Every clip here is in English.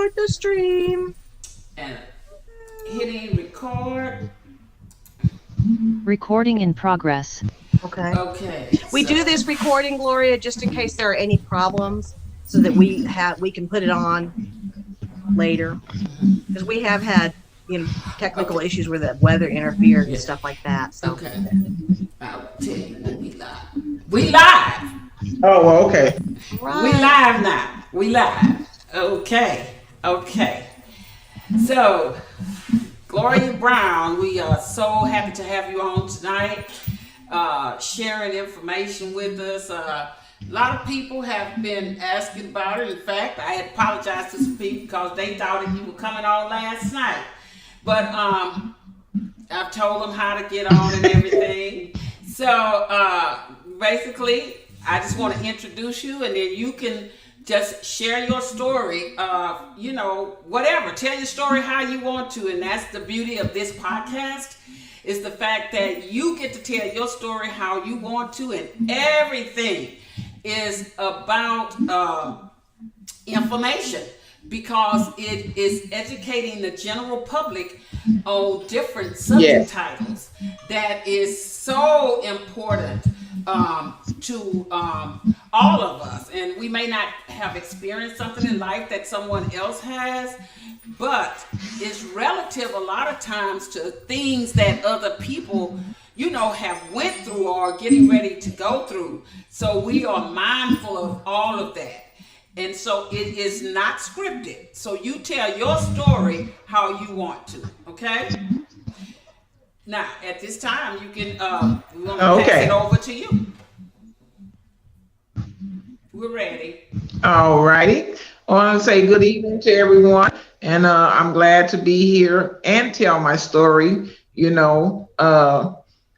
start the stream. And hitting record. Recording in progress. Okay. Okay. We do this recording, Gloria, just in case there are any problems, so that we can put it on later, because we have had technical issues where the weather interfered and stuff like that. So. Okay. I'll tell you when we live. We live. Oh, well, okay. Right. We live now. We live. Okay. Okay. So, Gloria Brown, we are so happy to have you on tonight, sharing information with us. A lot of people have been asking about it. In fact, I had apologized to some people because they thought that you were coming on last night. But I've told them how to get on and everything. So basically, I just want to introduce you, and then you can just share your story, whatever. Tell your story how you want to, and that's the beauty of this podcast, is the fact that you get to tell your story how you want to, and everything is about information, because it is educating the general public on different subject titles that is so important to all of us. And we may not have experienced something in life that someone else has, but it's relative a lot of times to things that other people have went through or getting ready to go through. So we are mindful of all of that. And so it is not scripted. So you tell your story how you want to, okay? Now, at this time, you can, we want to pass it over to you. We're ready. All righty. I want to say good evening to everyone. And I'm glad to be here and tell my story.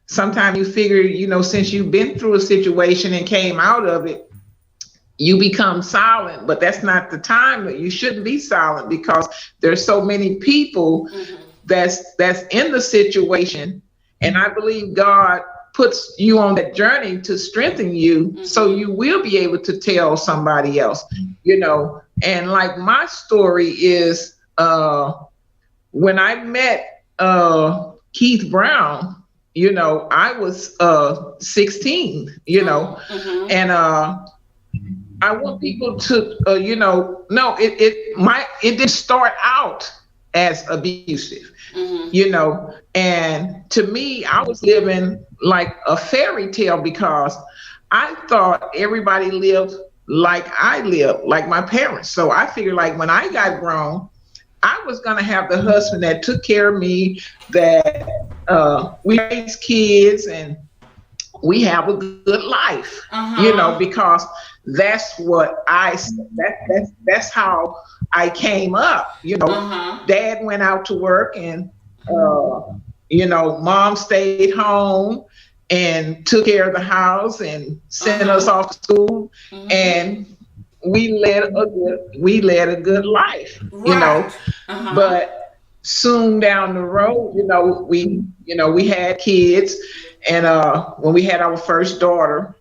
Sometimes you figure, since you've been through a situation and came out of it, you become silent, but that's not the time. That you shouldn't be silent, because there's so many people that's in the situation. And I believe God puts you on that journey to strengthen you, so you will be able to tell somebody else, And like my story is, when I met Keith Brown, I was 16, and I want people to, it didn't start out as abusive, and to me, I was living like a fairy tale, because I thought everybody lived like I lived, like my parents. So I figured, like, when I got grown, I was going to have the husband that took care of me, that we raised kids and we have a good life, because that's what that's how I came up. Dad went out to work, and mom stayed home and took care of the house and sent us off to school, and we led a good life, But soon down the road, we had kids, and when we had our first daughter,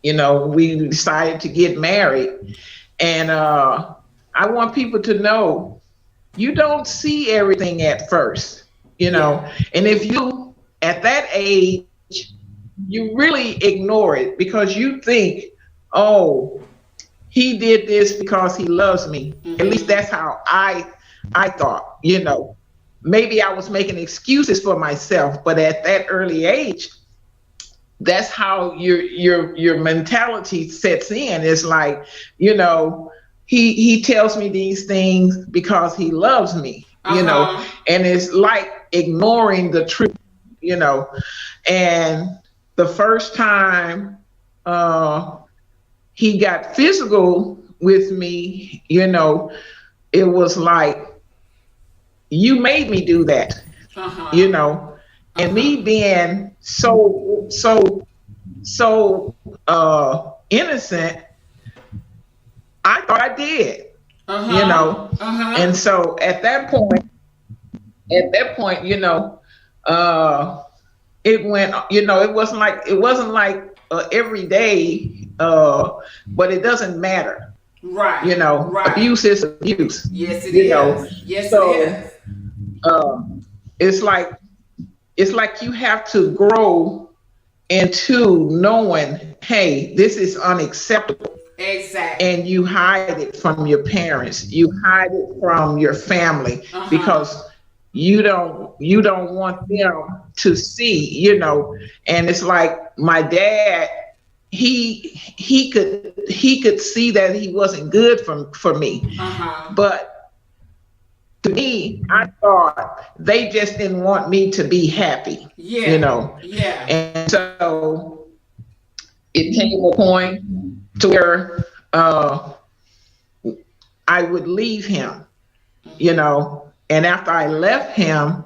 we decided to get married. And I want people to know, you don't see everything at first, and if you, at that age, you really ignore it, because you think, oh, he did this because he loves me. At least that's how I thought, Maybe I was making excuses for myself, but at that early age, that's how your mentality sets in. It's like, he tells me these things because he loves me, and it's like ignoring the truth, And the first time he got physical with me, it was like, you made me do that, and me being so innocent, I thought I did, and so at that point, it went, it wasn't like every day, but it doesn't matter, Right. You know, Right. abuse is abuse. Yes, it You know, is. Yes, it so is. uh, it's like you have to grow into knowing, hey, this is unacceptable, Exactly. and you hide it from your parents, you hide it from your family, Uh huh. because you don't want them to see, and it's like my dad, he could see that he wasn't good for me, Uh huh. but to me, I thought they just didn't want me to be happy, you Yeah. know. Yeah. And so it came a point to where I would leave him, and after I left him,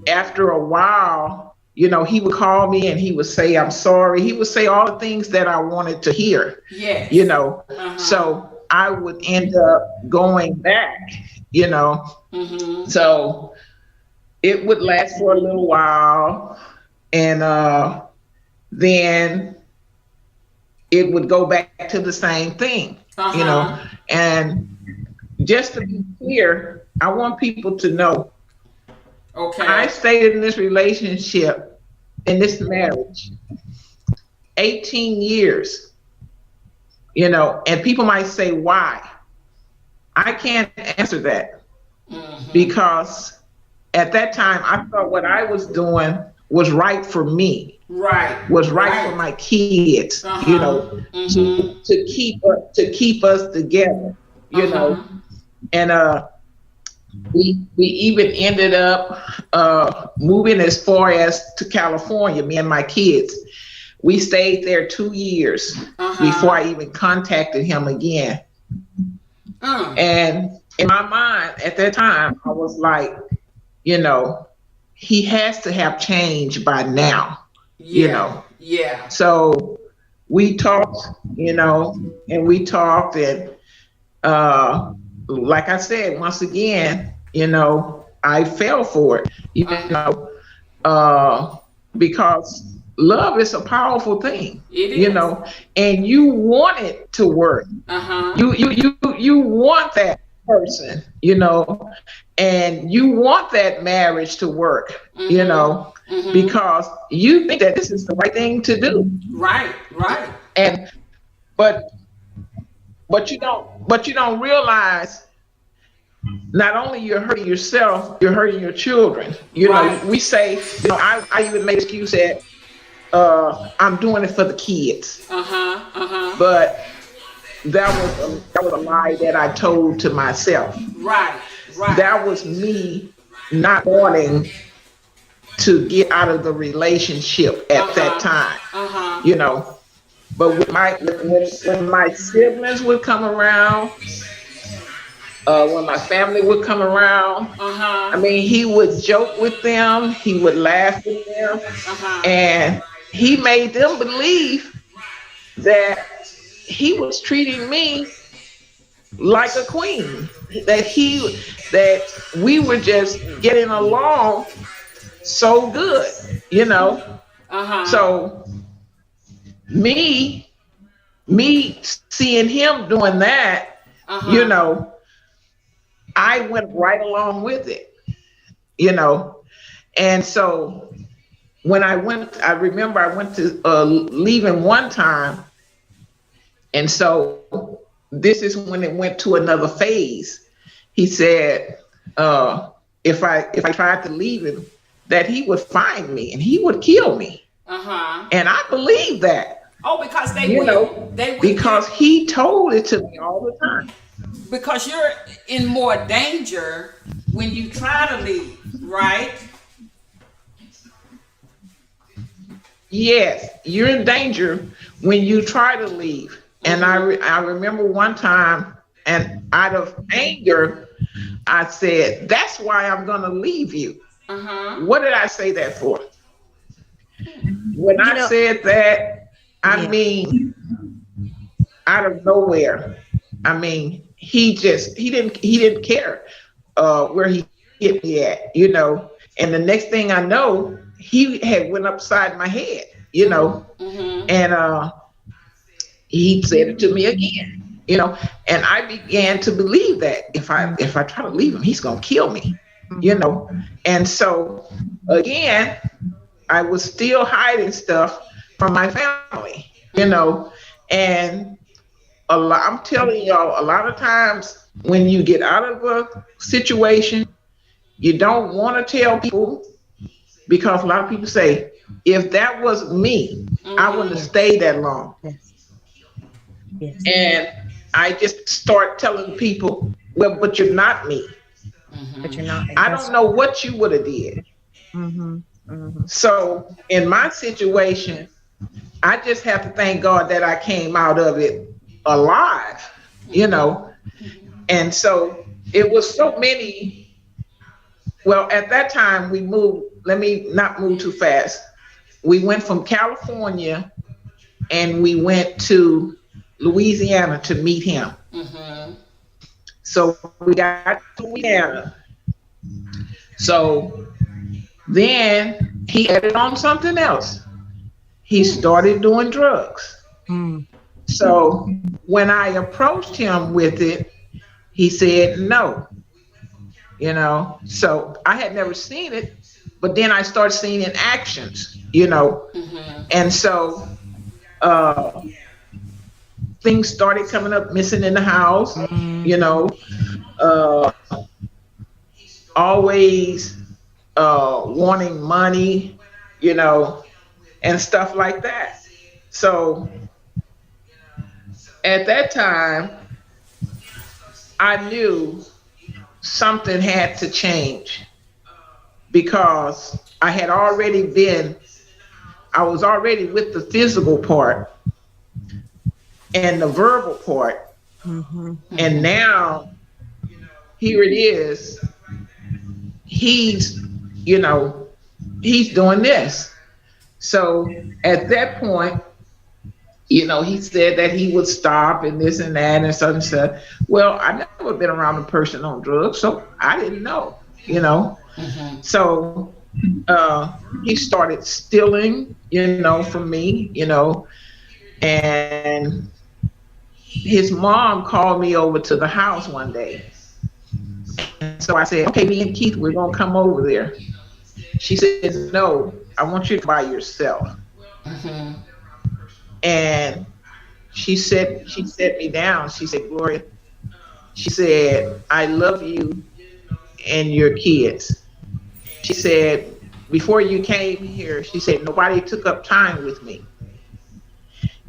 after a while, he would call me and he would say, I'm sorry. He would say all the things that I wanted to hear, you Yes. know. Uh huh. So I would end up going back, you know. Mhm. So it would last for a little while, and then it would go back to the same thing, Uh you know. huh. And just to be clear, I want people to know I Okay. stayed in this relationship, in this marriage, 18 years, and people might say, why? I can't answer that, Mhm. because at that time I thought what I was doing was right for me, Right. was right for Right. my kids, Uh huh. Mhm. to keep us together, Uh you know. huh. And we even ended up moving as far as to California, me and my kids. We stayed there 2 years Uh before huh. I even contacted him again. Mm. And in my mind at that time, I was like, you know, he has to have changed by now, you Yeah. know. Yeah. So we talked, and we talked, and uh, like I said, once again, I fell for it, Uh. uh, because love is a powerful thing, It is. and you want it to work. Uh huh. You want that person, and you want that marriage to work, Mhm. Mhm. because you think that this is the right thing to do. Right. Right. And but but you don't realize, not only you're hurting yourself, you're hurting your children. Right. We say, I even made an excuse that I'm doing it for the kids, Uh huh. Uh huh. but that was a lie that I told to myself. Right. Right. That was me not wanting to get out of the relationship Uh at that huh. time, Uh huh. you know. But when my siblings would come around, when my family would come around, Uh I huh. mean, he would joke with them, he would laugh with them, Uh huh. and he made them believe that he was treating me like a queen, that we were just getting along so good, you know. Uh huh. So me me seeing him doing that, Uh you huh. know, I went right along with it, you know. And so I remember I went to leaving one time, and so this is when it went to another phase. He said, if I tried to leave him, that he would find me and he would kill me. Uh huh. And I believe that, Oh, because they you will. know, They will. because he told it to me all the time. Because you're in more danger when you try to leave, right? Yes, you're in danger when you try to leave. And Mm-hmm. I remember one time, and out of anger, I said, that's why I'm going to leave you. Uh-huh. What did I say that for? When You I know, said that, I yeah. mean, out of nowhere, I mean, he didn't care where he hit me at, you know. And the next thing I know, he had went upside my head, Mm-hmm. and he said it to me again, And I began to believe that if I try to leave him, he's gonna kill me, you Mhm. know. And so again, I was still hiding stuff from my family, you know. And I'm telling y'all, a lot of times when you get out of a situation, you don't want to tell people because a lot of people say, if that was me, I wouldn't have Mm-hmm. Yes. stayed that long. Yes. Yes. And I just start telling people, well, but you're not me. But Mm-hmm. you're not. I don't That's. know what you would have did. Mhm. Mhm. So in my situation, I just have to thank God that I came out of it alive, you know. And so it was so many. Well, at that time we moved. Let me not move too fast. We went from California and we went to Louisiana to meet him. Mm-hmm. So we got to Louisiana. So then he added on something else. He started doing drugs. Mm. So when I approached him with it, he said no, you know. So I had never seen it, but then I started seeing it in actions, you know. Mm-hmm. And so uh, things started coming up missing in the house, you Mhm. know, uh, always wanting money, you know, and stuff like that. So at that time, I knew something had to change because I was already with the physical part and the verbal part. Mhm. And now here it is, he's, you know, he's doing this. So at that point, you know, he said that he would stop and this and that and such and such. Well, I never been around a person on drugs, so I didn't know, you know. Mm-hmm. So he started stealing, you know, from me, you know, and his mom called me over to the house one day. And so I said, okay, me and Keith, we're going to come over there. She says, no, I want you to come by yourself. Mm-hmm. And she set me down. She said, Gloria, she said, I love you and your kids. She said, before you came here, she said, nobody took up time with me.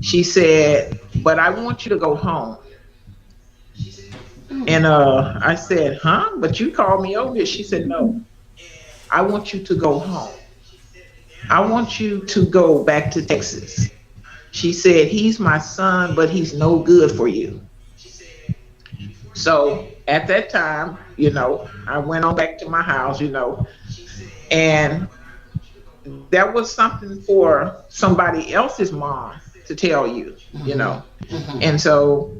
She said, but I want you to go home. And I said, huh? But you called me over here. She said, no, I want you to go home. I want you to go back to Texas. She said, he's my son, but he's no good for you. So at that time, you know, I went on back to my house, you know, and that was something for somebody else's mom to tell you, you Mm-hmm. know. Mm-hmm. And so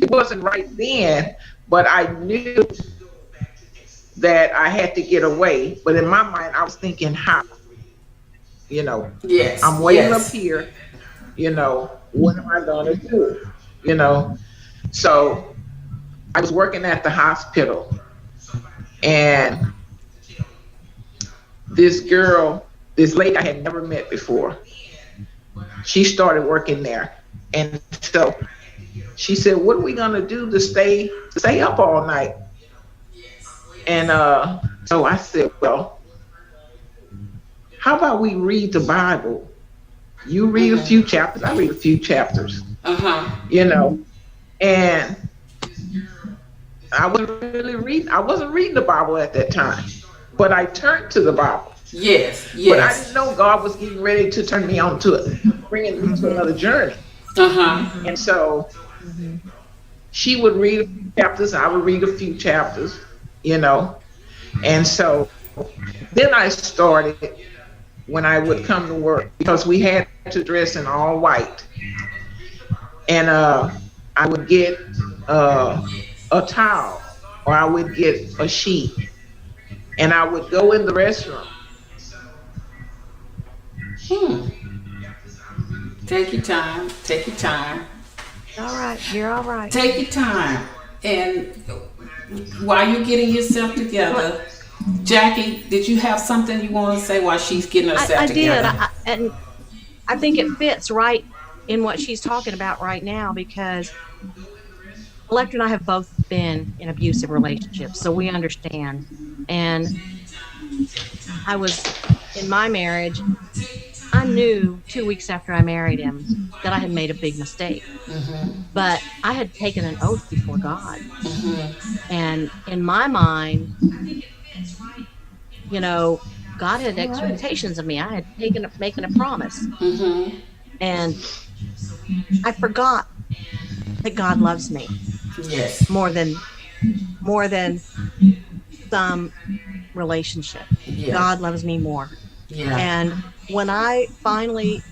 it wasn't right then, but I knew that I had to get away. But in my mind, I was thinking, how? You know, Yes. I'm waiting up Yes. here, you know, what am I going to do? You know, so I was working at the hospital and this girl, this lady I had never met before, she started working there. And so she said, what are we going to do to stay up all night? And so I said, well, how about we read the Bible? You read a few Mm-hmm. chapters, I read a few chapters, Uh-huh. you know. And I wasn't reading the Bible at that time, but I turned to the Bible. Yes. But I didn't Yes. know God was getting ready to turn me on to it, bringing me to Mhm. another journey. Uh-huh. And Mhm. so Mhm. she would read a few chapters, I would read a few chapters, you know. And so then I started when I would come to work because we had to dress in all white. And I would get uh, a towel or I would get a sheet and I would go in the restroom. Hmm. Take your time. Take your time. All right. You're all right. Take your time. And while you're getting yourself together, Jackie, did you have something you want to say while she's getting herself I together? did. And I think it fits right in what she's talking about right now because Electra and I have both been in abusive relationships, so we understand. And I was in my marriage, I knew 2 weeks after I married him that I had made a big mistake. But I had taken an oath before God. And in my mind, you know, God had expectations of me. I had making a promise. And I forgot that God loves me. Yes. More than some relationship. Yeah. God loves me more. Yeah. And when I finally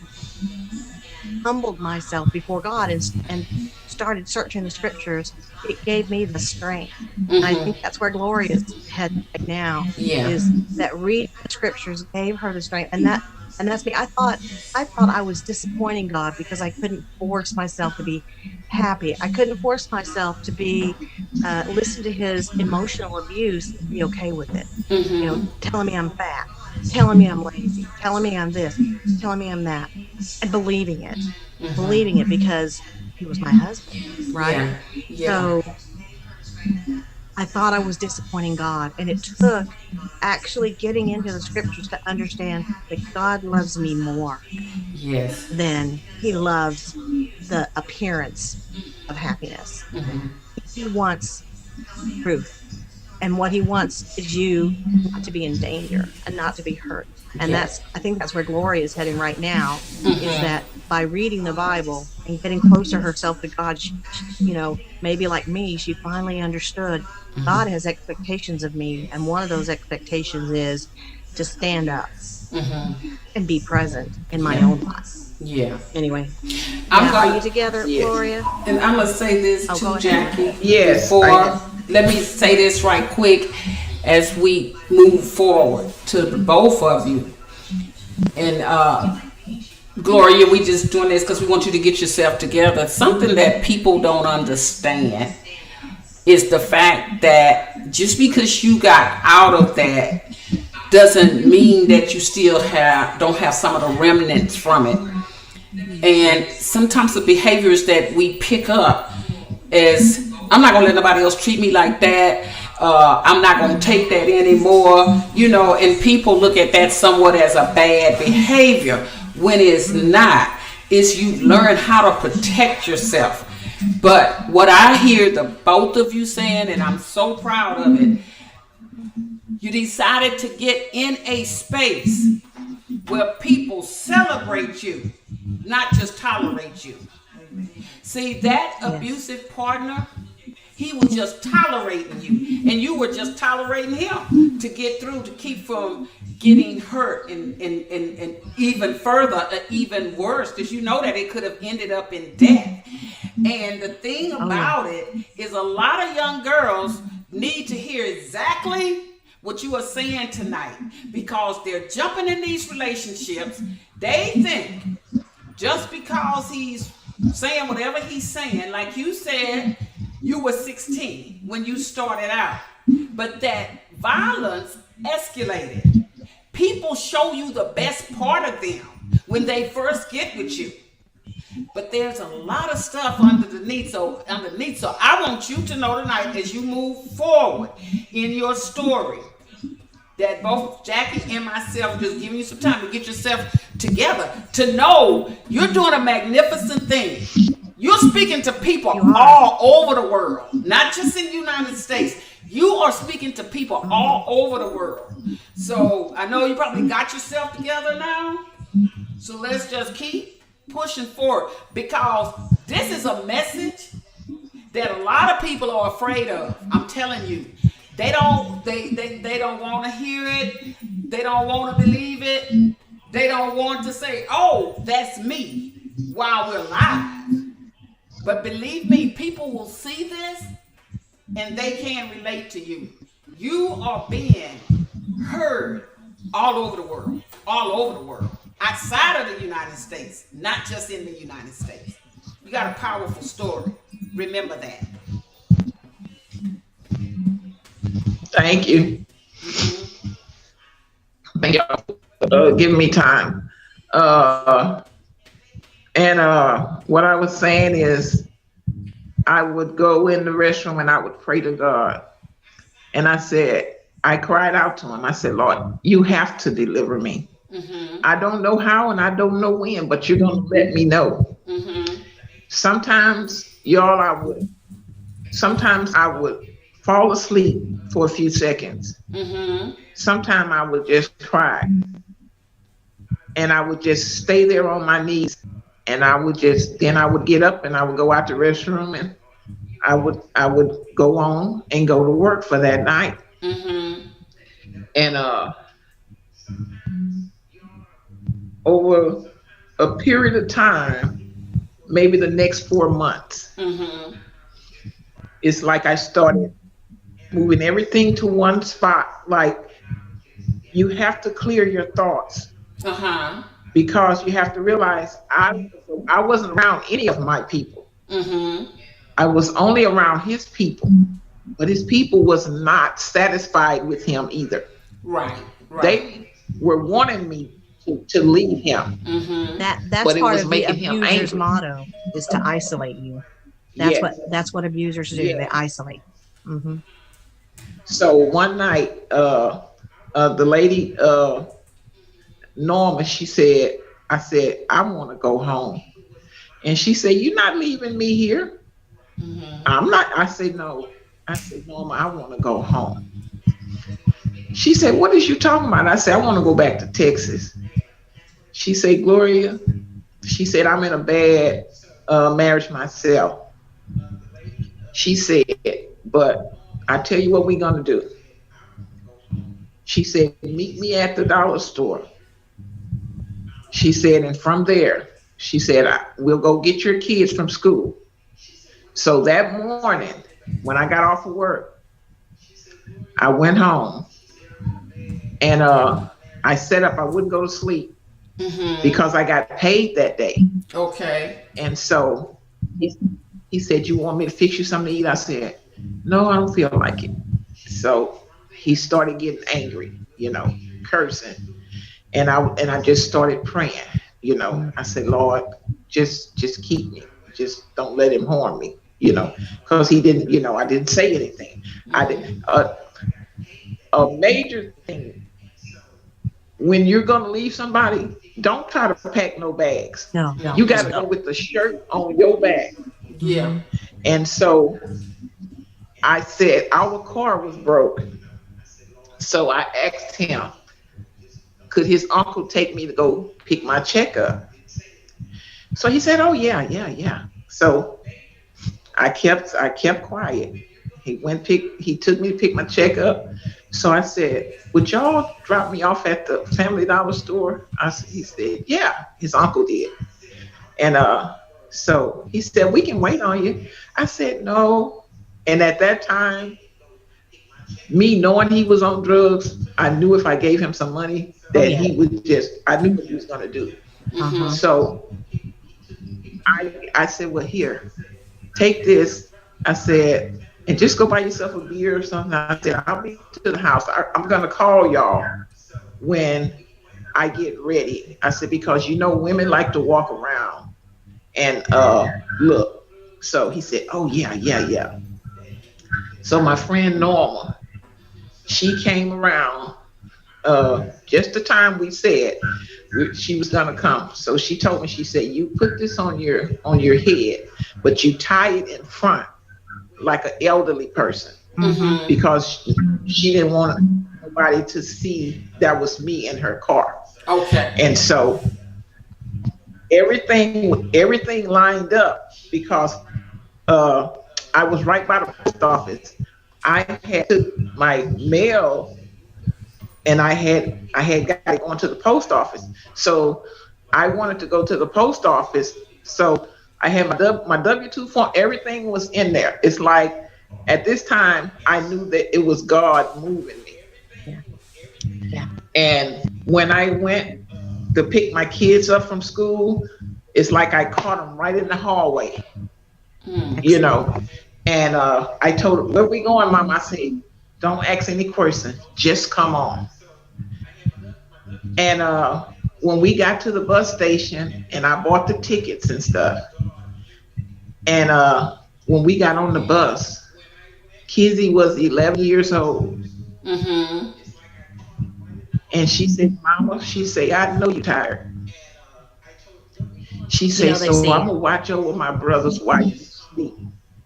humbled myself before God and started searching the scriptures, it gave me the strength. And I think that's where Gloria's head right now. Yeah. Is that reading the scriptures gave her the strength. And that's me. I thought I was disappointing God because I couldn't force myself to be happy. I couldn't force myself to be listen to his emotional abuse and be okay with it. You know, telling me I'm fat, telling me I'm lazy, telling me I'm this, telling me I'm that, and believing it because he was my husband, right? Yeah. So I thought I was disappointing God, and it took actually getting into the scriptures to understand that God loves me more Yes. than he loves the appearance of happiness. He wants truth. And what he wants is you not to be in danger and not to be hurt. And I think that's where Gloria is heading right now, is that by reading the Bible and getting closer herself to God, she, you know, maybe like me, she finally understood God has expectations of me. And one of those expectations is to stand up and be present in my own life. Yeah. Anyway, Are you together, Gloria? And I'm going to say this to Jackie. Yes. Let me say this right quick as we move forward to the both of you. And Gloria, we just doing this because we want you to get yourself together. Something that people don't understand is the fact that just because you got out of that doesn't mean that you still don't have some of the remnants from it. And sometimes the behaviors that we pick up is, I'm not going to let nobody else treat me like that. I'm not going to take that anymore. You know, and people look at that somewhat as a bad behavior when it's not. It's you learn how to protect yourself. But what I hear the both of you saying, and I'm so proud of it, you decided to get in a space where people celebrate you, not just tolerate you. See, that abusive partner, he was just tolerating you, and you were just tolerating him to get through, to keep from getting hurt and even further, even worse, because you know that it could have ended up in death. And the thing about it is, a lot of young girls need to hear exactly what you are saying tonight, because they're jumping in these relationships. They think just because he's saying whatever he's saying, like you said, you were 16 when you started out, but that violence escalated. People show you the best part of them when they first get with you, but there's a lot of stuff underneath. So I want you to know tonight, as you move forward in your story, that both Jackie and myself just giving you some time to get yourself together, to know you're doing a magnificent thing. You're speaking to people all over the world, not just in the United States. You are speaking to people all over the world. So I know you probably got yourself together now. So let's just keep pushing forward, because this is a message that a lot of people are afraid of. I'm telling you. They don't want to hear it. They don't want to believe it. They don't want to say, oh, that's me, while we're live. But believe me, people will see this and they can relate to you. You are being heard all over the world, outside of the United States, not just in the United States. got a powerful story. Remember that. Thank you. Mm-hmm. Thank y'all for giving me time. Uh, and what I was saying is, I would go in the restroom and I would pray to God. And I cried out to him. I said, Lord, you have to deliver me. Mm-hmm. I don't know how and I don't know when, but you're going to let me know. Mm-hmm. Sometimes, sometimes I would fall asleep for a few seconds. Mm-hmm. Sometimes I would just cry and I would just stay there on my knees. And then I would get up and I would go out the restroom and I would go on and go to work for that night. Mm-hmm. And over a period of time, maybe the next 4 months, Mm-hmm. it's like I started moving everything to one spot. Like, you have to clear your thoughts Uh-huh. because you have to realize I wasn't around any of my people. Mm-hmm. I was only around his people, but his people was not satisfied with him either. Right. Right. They were wanting me to leave him, Mm-hmm. That's but it part was of the making him abuser's angry. motto is to isolate you. Yes, That's what abusers do. They yes. isolate. Hmm. So one night, the lady, Norma, I said, I want to go home. And she said, you're not leaving me here. Mm-hmm. I'm not. I said, no. I said, Norma, I want to go home. She said, what is you talking about? I said, I want to go back to Texas. She said, Gloria, she said, I'm in a bad marriage myself. She said, but I tell you what we're going to do. She said, meet me at the dollar store. She said, and from there, she said, we'll go get your kids from school. So that morning, when I got off of work, I went home and I set up. I wouldn't go to sleep Mm-hmm. because I got paid that day. Okay. And so he, he said, you want me to fix you something to eat? I said, no, I don't feel like it. So he started getting angry, cursing. And I just started praying. I said, Lord, just keep me. Just don't let him harm me, because he didn't, I didn't say anything. I did Mm-hmm. a major thing when you're gonna leave somebody, don't try to pack no bags. No, You don't Mm-hmm. just gotta go go. with the shirt on your back. Yeah. Hmm. And so I said our car was broke. So I asked him, could his uncle take me to go pick my check up? So he said, oh yeah, yeah, yeah. So I kept quiet. He took me to pick my check up. So I said, would y'all drop me off at the Family Dollar store? He said, yeah, his uncle did. And so he said, we can wait on you. I said, no. And at that time, me knowing he was on drugs, I knew if I gave him some money Oh that yeah. I knew what he was gonna do. Uh-huh. Mm-hmm. So I said, well, here, take this. I said, and just go buy yourself a beer or something. I said, I'll be to the house. I'm going to call y'all when I get ready. I said, because women like to walk around and look. So he said, oh, yeah, yeah, yeah. So my friend Norma, she came around just the time we said she was gonna come. So she told me, she said, you put this on your head, but you tie it in front like an elderly person Hmm. Mm-hmm. because she didn't want nobody to see that was me in her car. Okay. And so everything lined up because uh, I was right by the post office. I had took my mail and I had got it going to the post office. So I wanted to go to the post office. So I had my W-2 form. Everything was in there. It's like at this time I knew that it was God moving me. Yeah. Yeah. And when I went to pick my kids up from school, It's like I caught him right in the hallway, Mm. you know. And I told him, "Where we going, Mom?" I said, "Don't ask any question. Just come on." And when we got to the bus station, and I bought the tickets and stuff, and when we got on the bus, Kizzy was 11 years old, Mm-hmm. and she said, "Mama," she said, "I know you're tired." She You said, know, they "So see I'm it. gonna watch over my brothers while you sleep."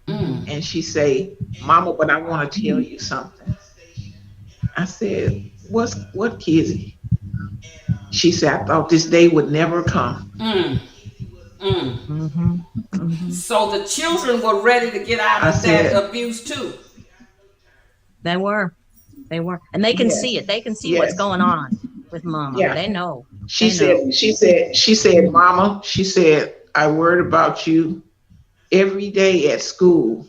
Mm. And she say, "Mama, but I want to tell you something." I said, what, Kizzy?" She said, "I thought this day would never come." Mm. Mm. Mm-hmm. Mm-hmm. So the children were ready to get out I of that said, abuse too. They were. They were. And they can see "Yes, it. They can see what's yes, going on with mama. yeah." They know. She They know. said, she said, "Mama," she said, "I worried about you every day at school."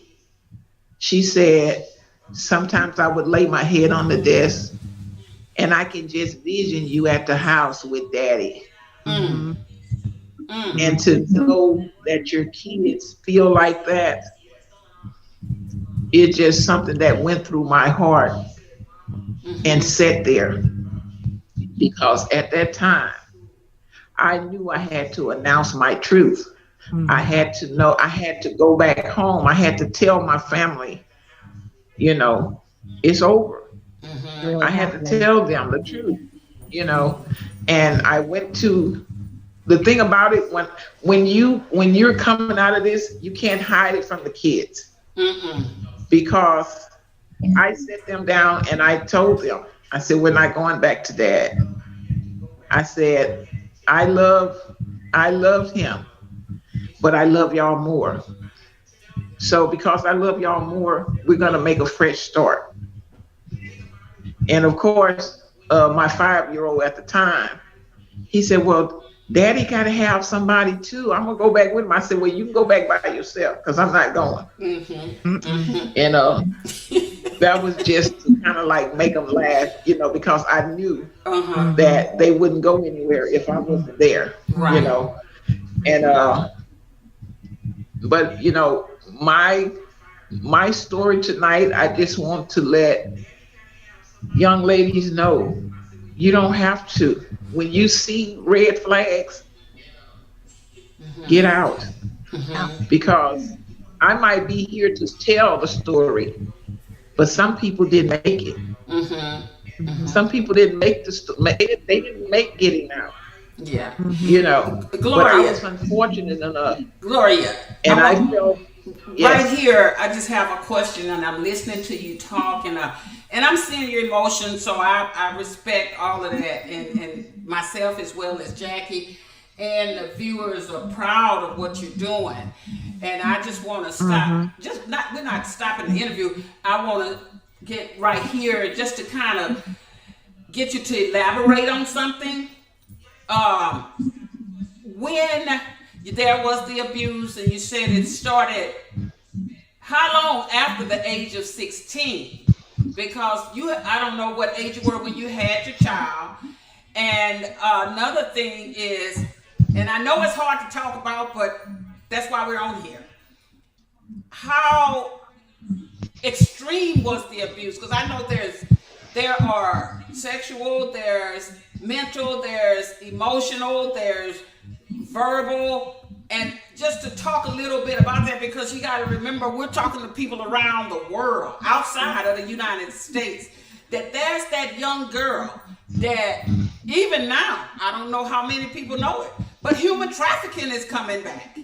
She said, "Sometimes I would lay my head on the desk and I can just vision you at the house with Daddy." Mm. Mm-hmm. Mm. And Mm-hmm. to know that your kids feel like that, it's just something that went through my heart and Mm-hmm. sat there, because at that time I knew I had to announce my truth. I Mm-hmm. had to know, I had to go back home. I had to tell my family, you know, it's over. It's Mm-hmm. I really had to happening. tell them the truth, you know. And I went to, the thing about it, when you're coming out of this, you can't hide it from the kids, Mm-mm. because I set them down and I told them, I said, "We're not going back to Dad." I said, I love I loved him, but I love y'all more. So because I love y'all more, we're gonna make a fresh start. And of course, my 5-year-old at the time, he said, "Well, Daddy gotta have somebody too. I'm gonna go back with him." I said, "Well, you can go back by yourself, because I'm not going." Mm-hmm. Mm-mm. Mm-hmm. And that was just to kind of like make them laugh, because I knew Uh-huh. Mm-hmm. that they wouldn't go anywhere if I wasn't there, you Right. know. And but my story tonight, I just want to let young ladies know, you don't have to. When you see red flags, get Mm-hmm. out, Out. Mm-hmm. because I might be here to tell the story, but some people didn't make it. Mm-hmm. Mm-hmm. Some people didn't make they didn't make getting out, Yeah. Mm-hmm. but I Gloria. was unfortunate enough, Gloria. and I I want felt, right yes. here. I just have a question, and I'm listening to you talk, and I'm seeing your emotions. So I respect all of that, and myself as well as Jackie, and the viewers are proud of what you're doing. And I just want to stop. Mm-hmm. Just not. We're not stopping the interview. I want to get right here just to kind of get you to elaborate on something. Um, when there was the abuse, and you said it started how long after the age of 16? Because I don't know what age you were when you had your child. And another thing is, and I know it's hard to talk about, but that's why we're on here. How extreme was the abuse? Because I know there are sexual, there's mental, there's emotional, there's verbal, and just to talk a little bit about that, because you got to remember we're talking to people around the world outside of the United States, that there's that young girl that even now, I don't know how many people know it, but human trafficking is coming back.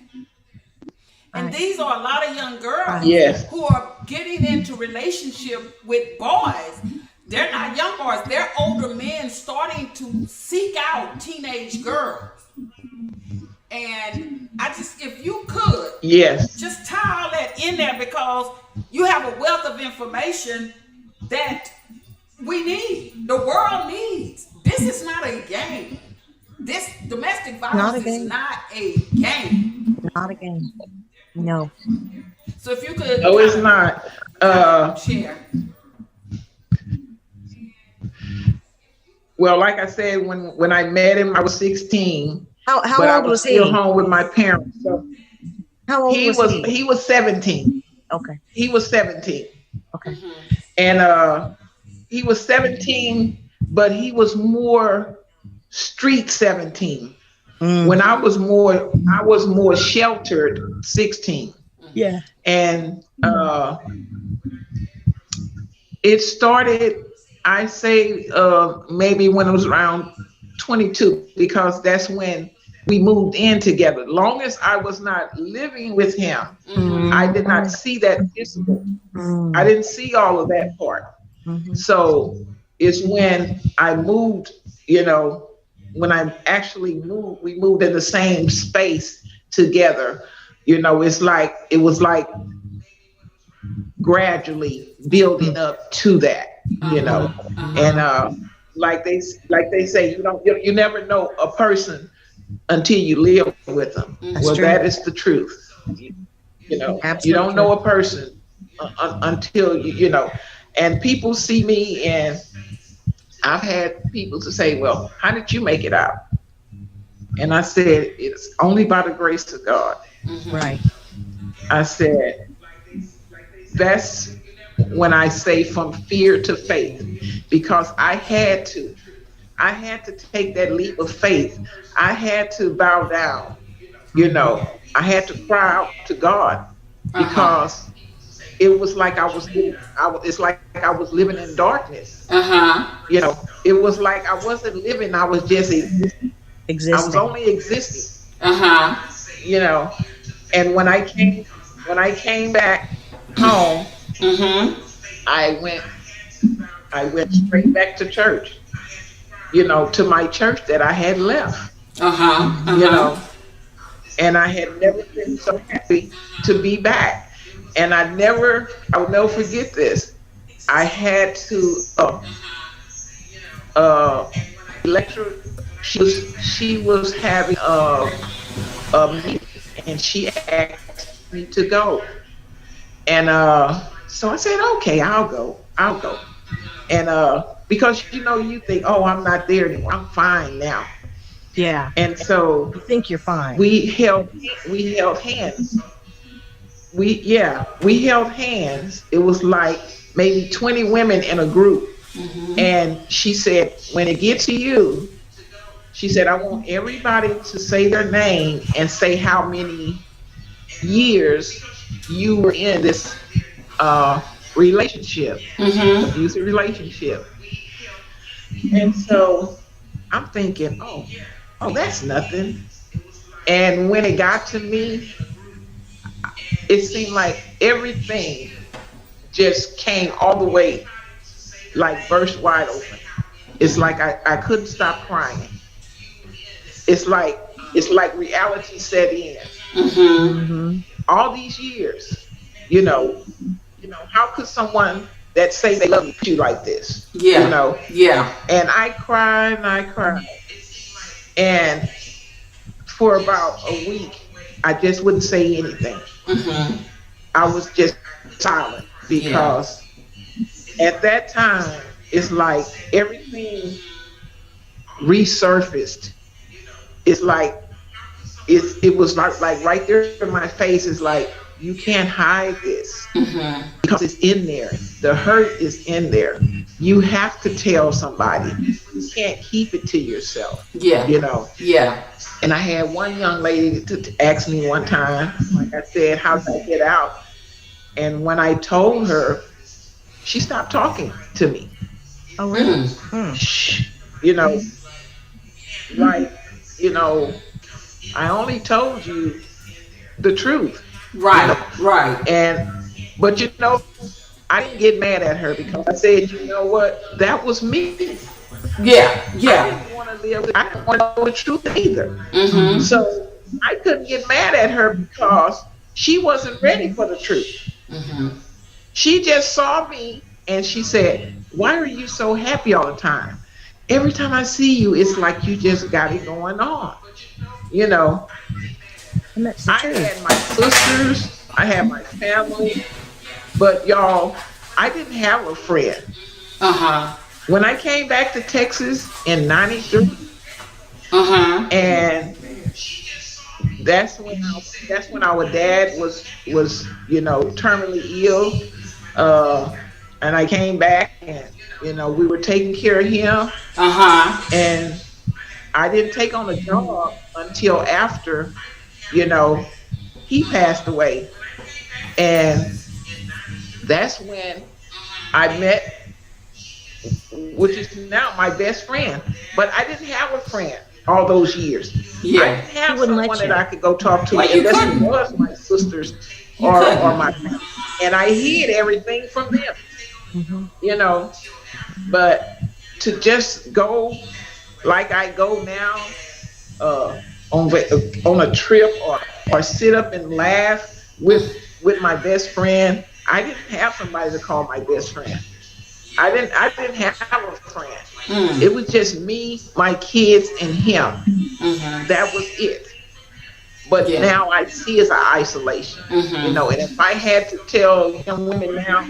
And Right. these are a lot of young girls Right. Yes. who are getting into relationship with boys. They're not young boys, they're older men starting to seek out teenage girls. And I just, if you could, Yes. just tie all that in there, because you have a wealth of information that we need, the world needs. This is not a game. This domestic Not violence a is game. not a game. Not again. No. So if you could No, it's not. kind of share. Well, like I said, when I met him, I was 16, How but I old was was still he? home with my parents. So How old was he? he was 17. Okay. He was 17. Okay. Mm-hmm. And he was 17, but he was more street 17. Mm. When I was more sheltered 16. Yeah. And it started, I say, maybe when it was around 22, because that's when we moved in together. Long as I was not living with him, Mm-hmm. I did not Mm. see that visible. I Mm. didn't see all of that part. Mm-hmm. So it's when I moved, you know, when I actually moved, we moved in the same space together. It was like gradually building up to that, you Uh-huh. know. And Uh-huh. like they say, you never know a person until you live with them. That's Well, Mm-hmm. true. that is the truth. You Absolutely don't know true. a person until you. And people see me, and I've had people to say, "Well, how did you make it out?" And I said, "It's only by the grace of God." Mm-hmm. Right. I said, that's when I say from fear to faith, because I had to take that leap of faith. I had to bow down. Mm-hmm. I had to cry out to God, Uh-huh. because it was like I was living, it's like I was living in darkness. Uh-huh. You know, it was like I wasn't living, I was just existing. I was Existing. only existing, Uh-huh. you know. And when I came back home, Mm-hmm. I went I went straight back to church, to my church that I had left, Uh-huh. you Mm-hmm. Uh-huh. know, and I had never been so happy to be back. And I will never forget this. I had to, uh, lecture. She was having a meeting, and she asked me to go. And so I said, okay, I'll go. And because you think, oh, I'm not there anymore. I'm fine now. Yeah. And so You think you're fine. we held we held hands. We held hands. It was like maybe 20 women in a group. Mm-hmm. And she said, when it gets to you, she said, I want everybody to say their name and say how many years you were in this relationship, Mm-hmm. abusive relationship. And so I'm thinking, oh, that's nothing. And when it got to me, it seemed like everything just came all the way, like burst wide open. It's like I couldn't stop crying. It's like it's like reality set in. Mm-hmm. Mm-hmm. All these years, you know, how could someone that say they love you like this? You Yeah. know, Yeah. and I cried and I cried. And for about a week, I just wouldn't say anything. Mm-hmm. I was just silent, Yeah. because at that time, it's like everything resurfaced. It's like it was like right there in my face. It's like, you can't hide this, Mm-hmm. because it's in there. The hurt is in there. You have to tell somebody. You can't keep it to yourself. Yeah. You know. Yeah. And I had one young lady to ask me one time, like I said, how did I get out? And when I told her, she stopped talking to me. Oh, really? Mm. Hmm. Shh, you know, like, you know, I only told you the truth, you Right. know. Right. But I didn't get mad at her, because I said, you know what, that was me. Yeah. I Yeah. didn't want to live. I didn't want to know the truth either. Mm-hmm. So I couldn't get mad at her, because she wasn't ready for the truth. Mm-hmm. She just saw me and she said, why are you so happy all the time? Every time I see you, it's like you just got it going on. You know, And that's the I truth. had my sisters, I had my family, but y'all, I didn't have a friend. Uh-huh. When I came back to Texas in '93, Uh-huh. and that's when our dad was terminally ill, uh, and I came back, and we were taking care of him, Uh-huh. and I didn't take on a job until after you know he passed away, and that's when I met, which is now my best friend. But I didn't have a friend all those years. I Yeah. didn't He have wouldn't someone let that you. I could go talk to Well, you unless it couldn't. was my sisters You or couldn't. my family. And I hid everything from them, Hmm. you know. But to just go like I go now, uh, on a trip, or sit up and laugh with my best friend, I didn't have somebody to call my best friend. I didn't have a friend. It Mm. was just me, my kids, and him. Mm-hmm. That was it. But Yeah. now I see it's an isolation. Mm-hmm. And if I had to tell young women now,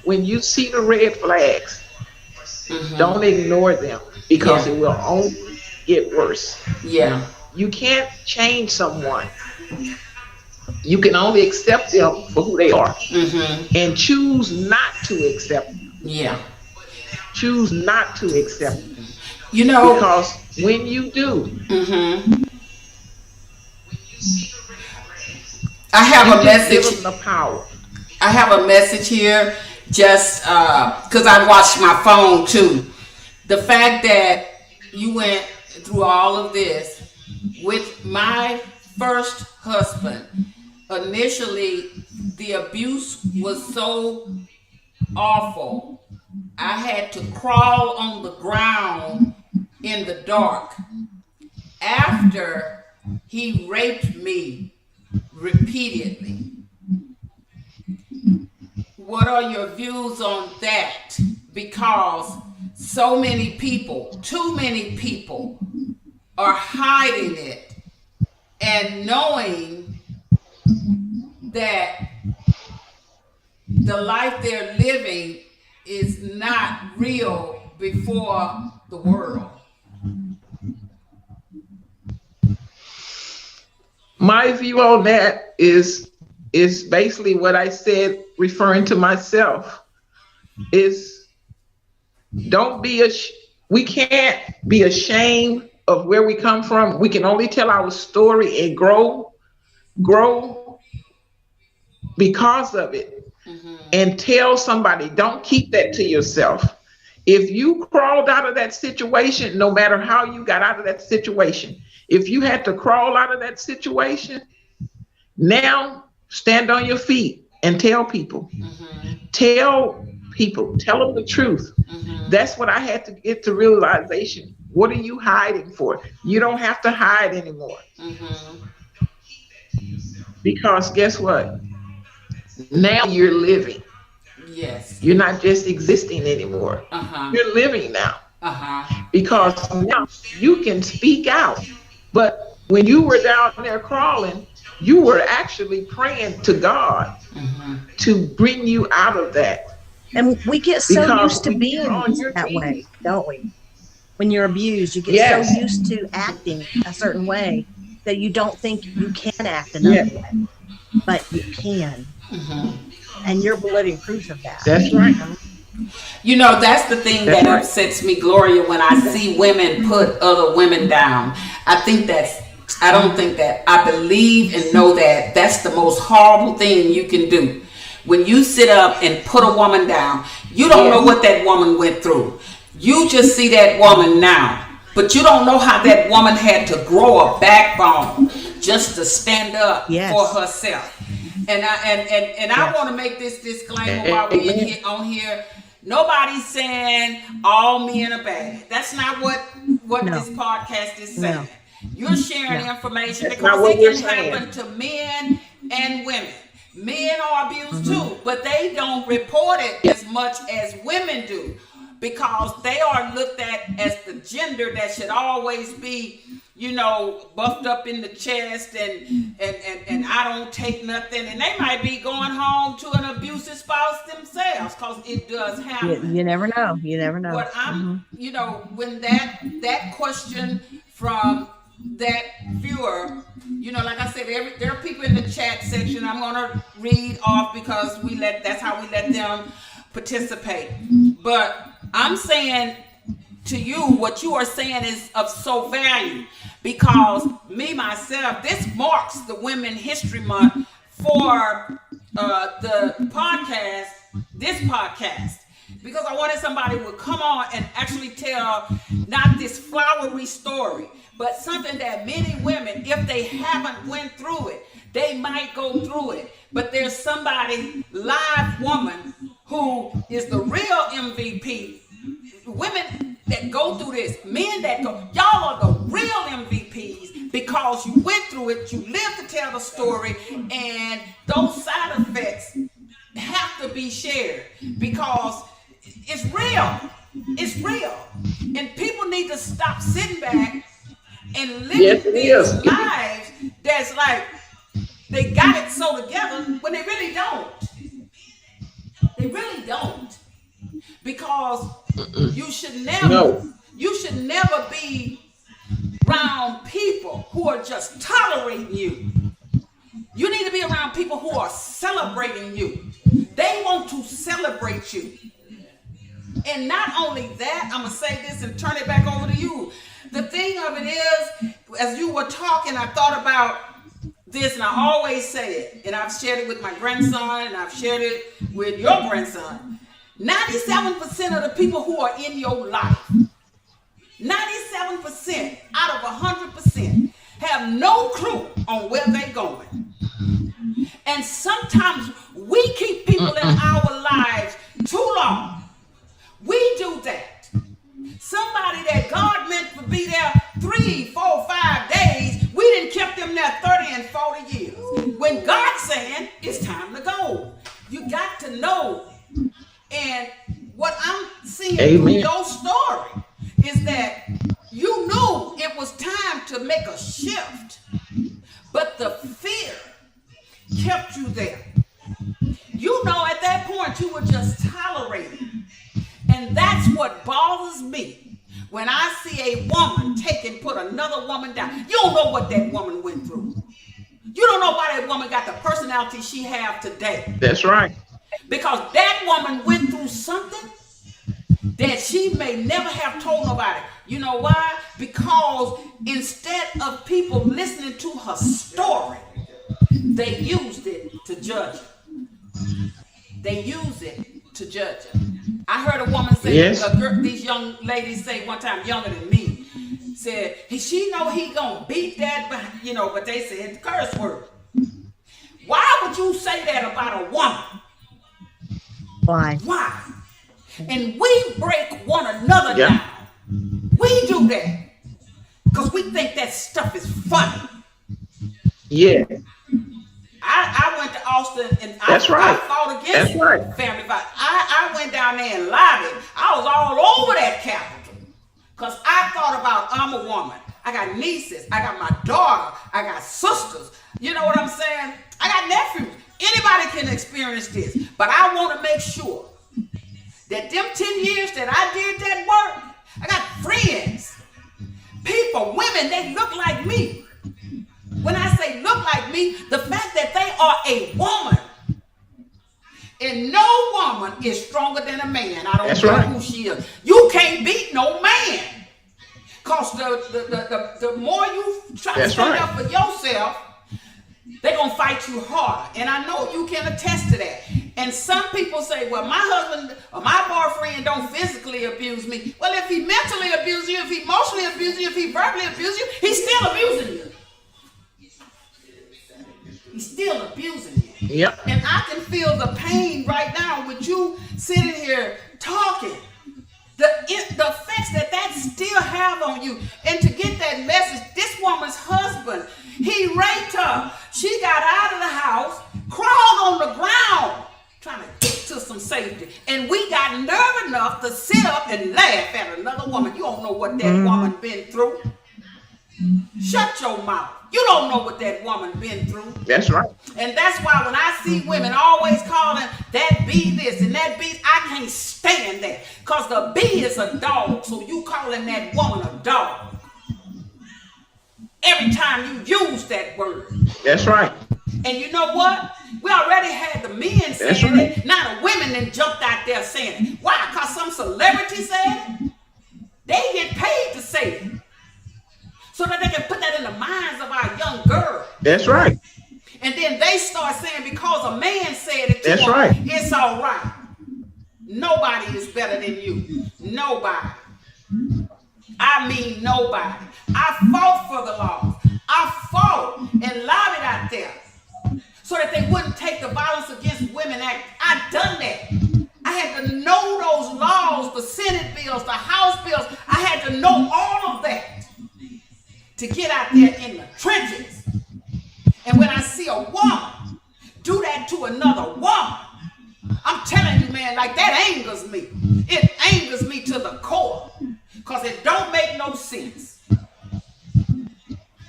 when you see the red flags, don't Mm-hmm. ignore them, because Yeah. it will only get worse. Yeah. You can't change someone. You can only accept them for who they are, Mm-hmm. and choose not to accept them. Yeah. Choose not to accept them, You know, because when you do, mm-hmm. I have you a just give them message. the power. I have a message here just because I watched my phone too. The fact that you went through all of this with my first husband, initially, the abuse was so awful. I had to crawl on the ground in the dark. After he raped me repeatedly, what are your views on that? Because so many people, too many people, are hiding it and knowing that the life they're living is not real before the world. My view on that is basically what I said, referring to myself. Is don't be a we can't be ashamed of where we come from. We can only tell our story and grow because of it. Mm-hmm. And tell somebody, don't keep that to yourself. If you crawled out of that situation, no matter how you got out of that situation, if you had to crawl out of that situation, now stand on your feet and tell people. Mm-hmm. Tell people, tell them the truth. Mm-hmm. That's what I had to get to realization. What are you hiding for? You don't have to hide anymore. Mm-hmm. Because guess what? Now you're living. Yes. You're not just existing anymore. Uh-huh. You're living now. Uh-huh. Because now you can speak out. But when you were down there crawling, you were actually praying to God Mm-hmm. to bring you out of that. And we get so Because used to when you're being on your that way, knees, don't we? When you're abused, you get so yes, used to acting a certain way that you don't think you can act another yes, way, but you can. Mm-hmm. And you're living proof of that. that's right. You know, that's the thing That's that right. upsets me, Gloria, when I see women put other women down. I don't think that, I believe and know that that's the most horrible thing you can do. When you sit up and put a woman down, you don't know Yes, what that woman went through. You just see that woman now, but you don't know how that woman had to grow a backbone just to stand up for Yes. herself. And I Yes. want to make this disclaimer while we're amen. on here. Nobody's saying all men are bad. That's not what No. this podcast is saying. No. You're sharing No. information That's not because what it we're can happen saying. to men and women. Men are abused Hmm. too, but they don't report it Yeah. as much as women do because they are looked at as the gender that should always be, buffed up in the chest and I don't take nothing. And they might be going home to an abusive spouse themselves because it does happen. You never know. You never know. What I'm, Hmm. when that question from that viewer, like I said, there are people in the chat section. I'm gonna read off because that's how we let them participate. But I'm saying to you, what you are saying is of so value, because me myself, this marks the Women History Month for the podcast, this podcast, because I wanted somebody who would come on and actually tell not this flowery story, but something that many women, if they haven't went through it, they might go through it. But there's somebody, live woman, who is the real MVP. Women that go through this, men that go, y'all are the real MVPs because you went through it, you lived to tell the story, and those side effects have to be shared because it's real. It's real. And people need to stop sitting back and living these lives that's like they got it so together when they really don't. They really don't. Because you should never be around people who are just tolerating you. You need to be around people who are celebrating you. They want to celebrate you. And not only that, I'm going to say this and turn it back over to you. The thing of it is, as you were talking, I thought about this, and I always say it, and I've shared it with my grandson, and I've shared it with your grandson. 97% of the people who are in your life, 97% out of 100% have no clue on where they're going. And sometimes we keep people in our lives too long. We do that. Somebody that God meant to be there 3, 4, 5 days, we didn't keep them there 30 and 40 years. When God's saying it's time to go, you got to know. And what I'm seeing through your story is that you knew it was time to make a shift, but the fear kept you there. At that point, you were just tolerating. And that's what bothers me. When I see a woman put another woman down, you don't know what that woman went through. You don't know why that woman got the personality she have today. That's right. Because that woman went through something that she may never have told nobody. You know why? Because instead of people listening to her story, they used it to judge her. They use it to judge her. I heard a woman say, these young ladies say one time, younger than me, said, she know he gonna beat that, but they said the curse word. Why would you say that about a woman? Why? And we break one another down. We do that because we think that stuff is funny. Yeah. I went to Austin and I fought against family violence. I went down there and lobbied. I was all over that Capitol because I thought about I'm a woman. I got nieces. I got my daughter. I got sisters. You know what I'm saying? I got nephews. Anybody can experience this. But I want to make sure that them 10 years that I did that work, I got friends, people, women, they look like me. When I say look like me, the fact that they are a woman, and no woman is stronger than a man. I don't care who she is. You can't beat no man. Because the more you try to stand up for yourself, they're going to fight you harder. And I know you can attest to that. And some people say, well, my husband or my boyfriend don't physically abuse me. Well, if he mentally abuses you, if he emotionally abuses you, if he verbally abuses you, he's still abusing you. He's still abusing you. Yep. And I can feel the pain right now with you sitting here talking. The effects that still have on you. And to get that message, this woman's husband, he raped her. She got out of the house, crawled on the ground, trying to get to some safety. And we got nerve enough to sit up and laugh at another woman. You don't know what that woman been through. Shut your mouth. You don't know what that woman been through. That's right. And that's why when I see women always calling that B this and that B, I can't stand that. Because the B is a dog, so you calling that woman a dog. every time you use that word. That's right. And you know what? We already had the men saying it. Now the women then jumped out there saying it. Why? Because some celebrity said it? They get paid to say it. So that they can put that in the minds of our young girls. That's right. And then they start saying because a man said it to That's them, right. it's all right. Nobody is better than you. Nobody. I mean nobody. I fought for the laws. I fought and lobbied out there so that they wouldn't take the Violence Against Women Act. I done that. I had to know those laws, the Senate bills, the House bills. I had to know all of that to get out there in the trenches. And when I see a woman do that to another woman, I'm telling you, man, like that angers me. It angers me to the core because it don't make no sense.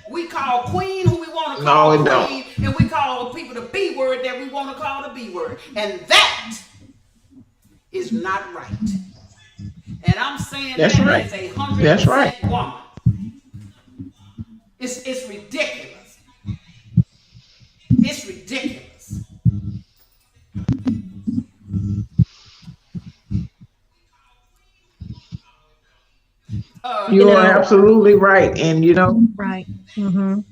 We call queen who we want to call queen, and we call people the B word that we want to call the B word. And that is not right. And I'm saying that's that right. is 100% woman. It's ridiculous. It's ridiculous. You are absolutely right. And you know, right. I'm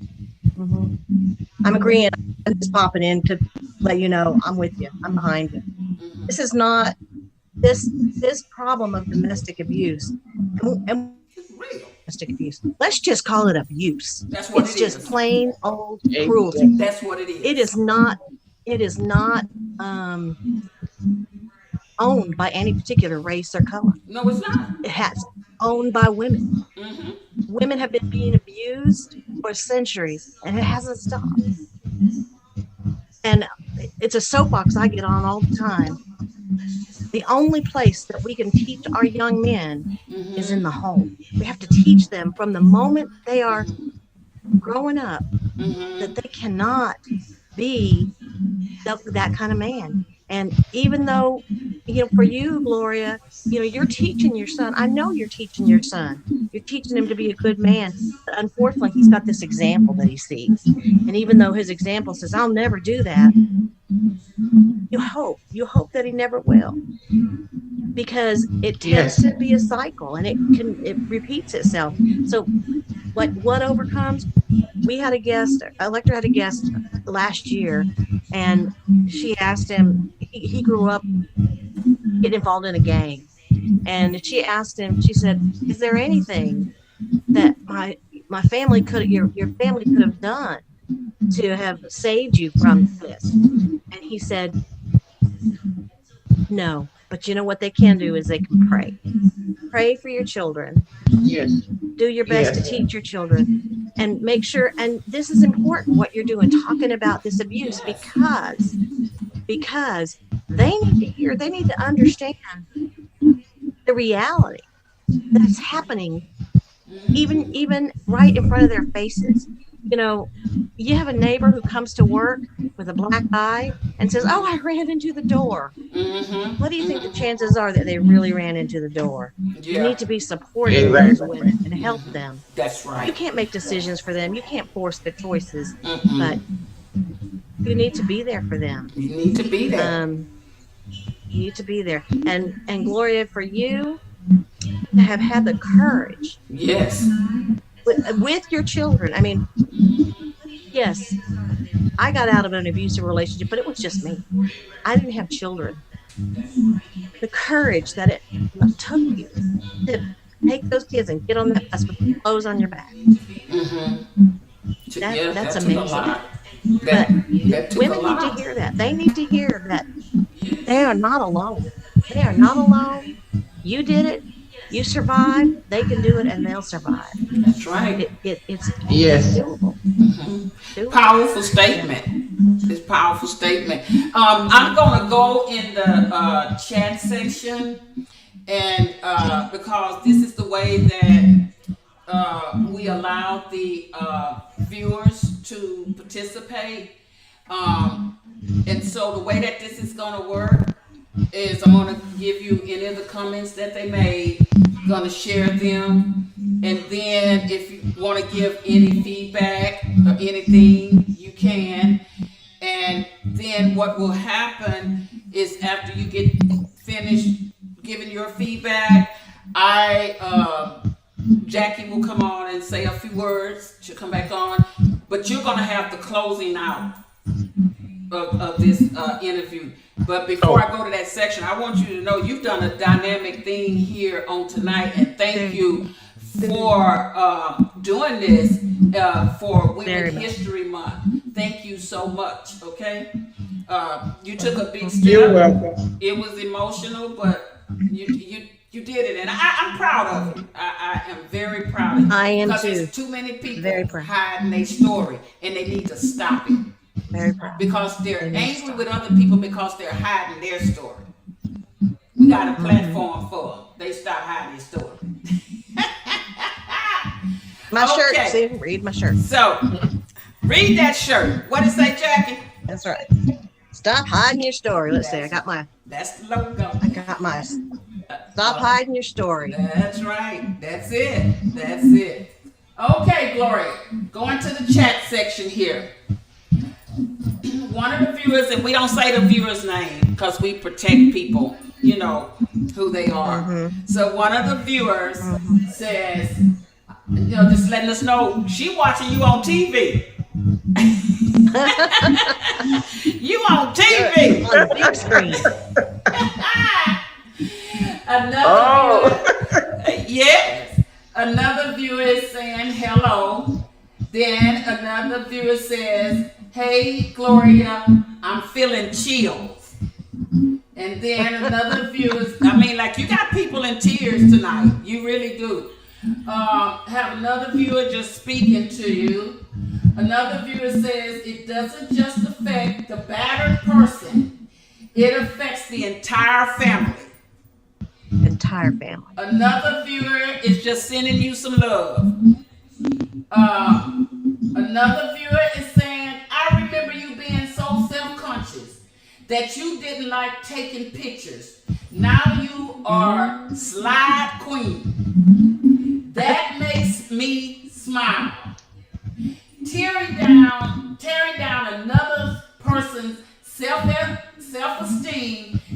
agreeing. I'm just popping in to let you know I'm with you. I'm behind you. This is not this problem of domestic abuse and domestic abuse. Let's just call it abuse. That's what it's just plain old cruelty. That's what it is. It is not. It is not owned by any particular race or color. No, it's not. It has owned by women. Women have been being abused for centuries, and it hasn't stopped. And it's a soapbox I get on all the time. The only place that we can teach our young men is in the home. We have to teach them from the moment they are growing up that they cannot be that kind of man. And even though, you know, for you, Gloria, you know, you're teaching your son. I know you're teaching your son. You're teaching him to be a good man. But unfortunately, he's got this example that he sees. And even though his example says, I'll never do that, you hope that he never will. Because it tends to be a cycle and it repeats itself. So what overcomes? We had a guest, Electra had a guest last year, and she asked him, he grew up getting involved in a gang. And she asked him, she said, is there anything that my family your family could have done to have saved you from this? And he said, no. But you know what they can do is they can pray. Pray for your children. yes, Do your best to teach your children and make sure. And this is important what you're doing, talking about this abuse, because they need to hear, they need to understand the reality that is happening even right in front of their faces. You know, you have a neighbor who comes to work with a black eye and says, oh, I ran into the door. What do you think the chances are that they really ran into the door? You need to be supportive of those women and help them. That's right. You can't make decisions for them. You can't force their choices, but you need to be there for them. You need to be there. You need to be there. And Gloria, for you to have had the courage. Yes. With your children. I mean, yes, I got out of an abusive relationship, but it was just me. I didn't have children. The courage that it took you to take those kids and get on that bus with clothes on your back. That's amazing. But women need to hear that. They need to hear that they are not alone. They are not alone. You did it. You survive, they can do it, and they'll survive. That's right. It's doable. Doable. Powerful statement. It's powerful statement. I'm going to go in the chat section, and because this is the way that we allow the viewers to participate. And so the way that this is going to work is I'm going to give you any of the comments that they made, going to share them, And then if you want to give any feedback or anything, you can. And then what will happen is after you get finished giving your feedback, Jackie will come on and say a few words. She'll come back on, but you're gonna have the closing out of this interview. But before I go to that section, I want you to know you've done a dynamic thing here on tonight, and thank you for doing this for Women's History Month. Thank you so much. Okay, you took a big step. You're welcome. It was emotional, but you did it, and I'm proud of you. I am very proud of you. I am because too. there's too many people Very proud. hiding their story, and they need to stop it. Very proud. Because they're angry with other people because they're hiding their story. We got a platform for them. They stop hiding their story. My shirt, Okay. see, read my shirt. So, read that shirt. What did it say, Jackie? That's right. Stop hiding your story. Let's see. I got my stop hiding your story. That's right. That's it. That's it. Okay, Gloria. Going to the chat section here. One of the viewers, and we don't say the viewer's name because we protect people, you know, who they are. So one of the viewers says, you know, just letting us know she watching you on TV. You on TV. On the big screen. Yes. Another viewer is saying hello. Then another viewer says, hey, Gloria, I'm feeling chills. And then another viewer, like you got people in tears tonight. You really do. Have another viewer just speaking to you. Another viewer says it doesn't just affect the battered person. It affects the entire family. Entire family. Another viewer is just sending you some love. Another viewer is saying, I remember you being so self-conscious that you didn't like taking pictures. Now you are slide queen. That makes me smile. Tearing down another person's self-esteem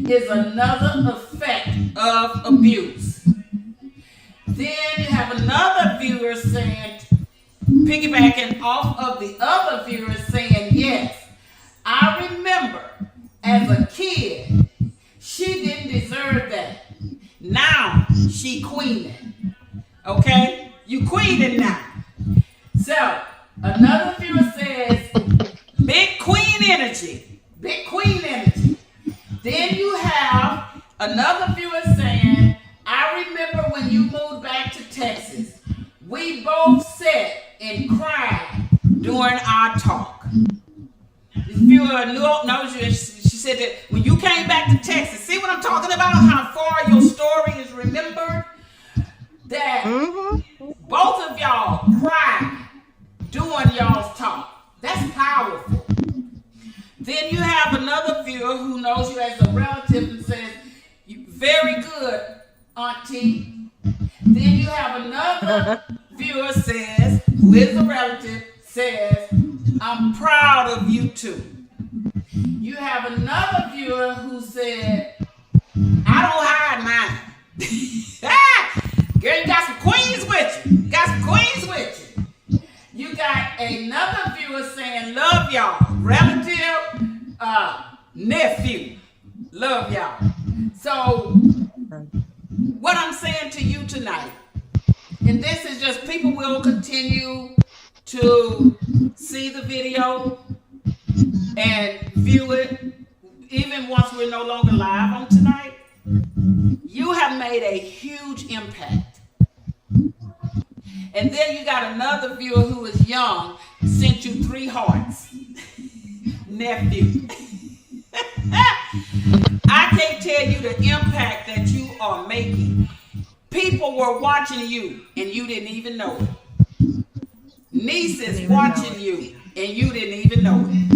is another effect of abuse. Then you have another viewer saying, piggybacking off of the other viewer saying, yes, I remember as a kid, she didn't deserve that. Now she queening. Okay? You queening now. So, another viewer says, big queen energy. Big queen energy. Then you have another viewer saying, I remember when you moved back to Texas. We both sat and cried during our talk. This viewer knows you. She said that when you came back to Texas, see what I'm talking about? How far your story is remembered? That both of y'all cried during y'all's talk. That's powerful. Then you have another viewer who knows you as a relative and says, very good, Auntie. Then you have another viewer says, who is a relative, says, I'm proud of you too. You have another viewer who said, I don't hide mine. Girl, you got some queens with you. Got some queens with you. You got another viewer saying, love y'all. Relative, nephew, love y'all. So, what I'm saying to you tonight, and this is just people will continue to see the video and view it, even once we're no longer live on tonight. You have made a huge impact. And then you got another viewer who is young, sent you 3 hearts. Nephew. I can't tell you the impact that you are making. People were watching you and you didn't even know it. Nieces watching you and you didn't even know it.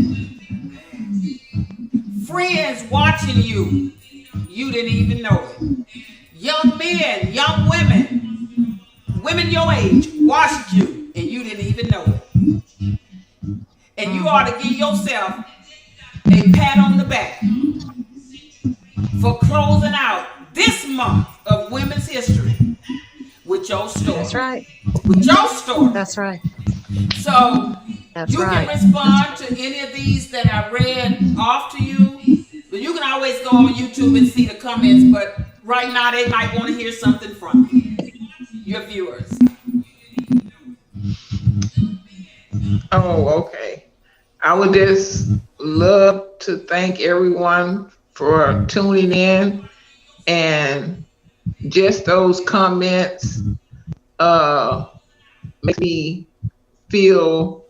Friends watching you, you didn't even know it. Young men, young women women your age watched you and you didn't even know it. And you ought to give yourself a pat on the back for closing out this month of Women's History with your story. That's right. With your story. That's right. So That's you right. can respond to any of these that I read off to you. But you can always go on YouTube and see the comments. But right now they might want to hear something from you, your viewers. Oh, okay. I would just love to thank everyone for tuning in, and just those comments make me feel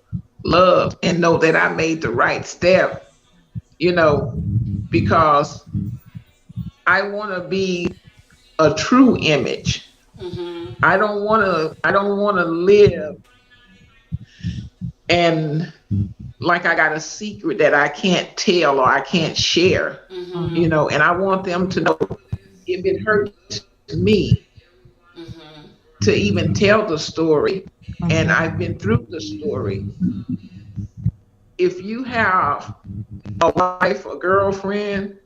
loved and know that I made the right step, because I want to be a true image. Mm-hmm. I don't want to live and like I got a secret that I can't tell or I can't share, Mm-hmm. and I want them to know if it hurts me Mm-hmm. to even tell the story, and I've been through the story. If you have a wife, a girlfriend,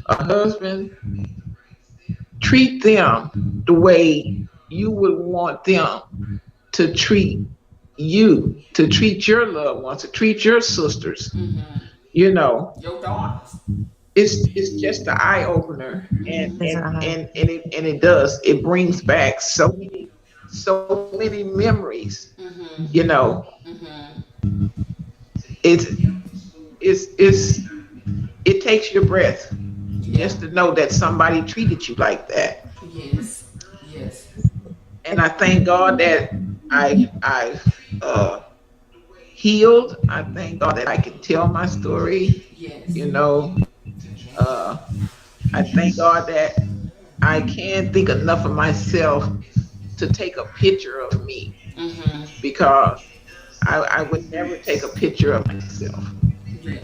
a husband, treat them the way you would want them to treat you, to treat your loved ones, to treat your sisters. Mm-hmm. You know, Your daughters. it's just an eye opener, and it brings back so many memories. Mm-hmm. You know, Mm-hmm. it takes your breath just to know that somebody treated you like that. Yes. Yes. And I thank God that I healed. I thank God that I can tell my story. Yes. I thank God that I can't think enough of myself to take a picture of me, Mm-hmm. because I would never take a picture of myself. Yeah.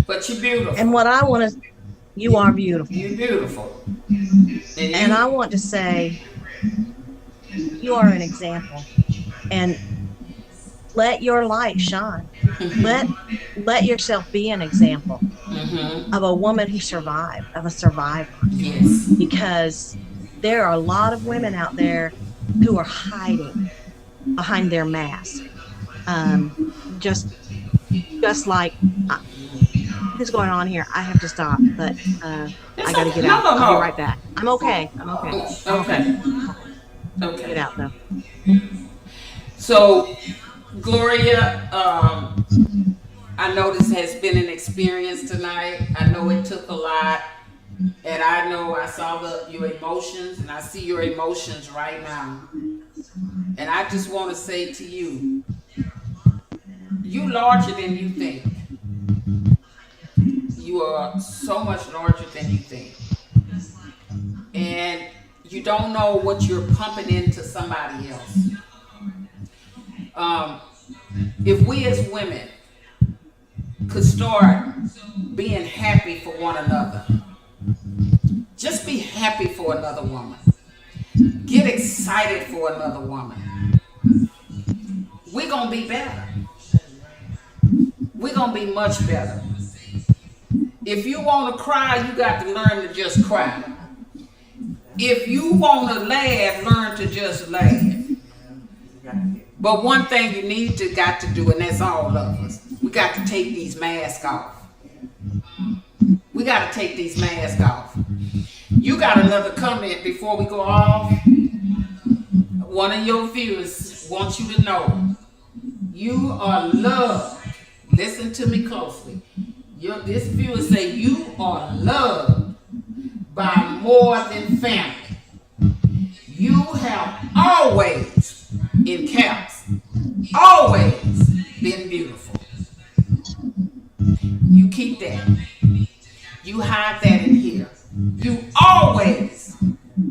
But you're beautiful. And what I want to, you are beautiful. You're beautiful. And I want to say, you are an example. And let your light shine. Mm-hmm. Let yourself be an example Mm-hmm. of a woman who survived, of a survivor. Yes. Because there are a lot of women out there who are hiding behind their mask. Just like, what's going on here? I have to stop, but I got to get out. I'll be right back. I'm okay. Okay. Get out though. So, Gloria, I know this has been an experience tonight. I know it took a lot, and I know I saw your emotions, and I see your emotions right now. And I just want to say to you, you larger than you think. You are so much larger than you think. And you don't know what you're pumping into somebody else. If we as women could start being happy for one another, just be happy for another woman. Get excited for another woman. We're going to be better. We're going to be much better. If you want to cry, you got to learn to just cry. If you want to laugh, learn to just laugh. But one thing you got to do, and that's all of us, we got to take these masks off. We got to take these masks off. You got another comment before we go off. One of your viewers wants you to know you are loved. Listen to me closely. This viewer say you are loved by more than family. You have always, in caps, always been beautiful. You keep that. You hide that in here. You always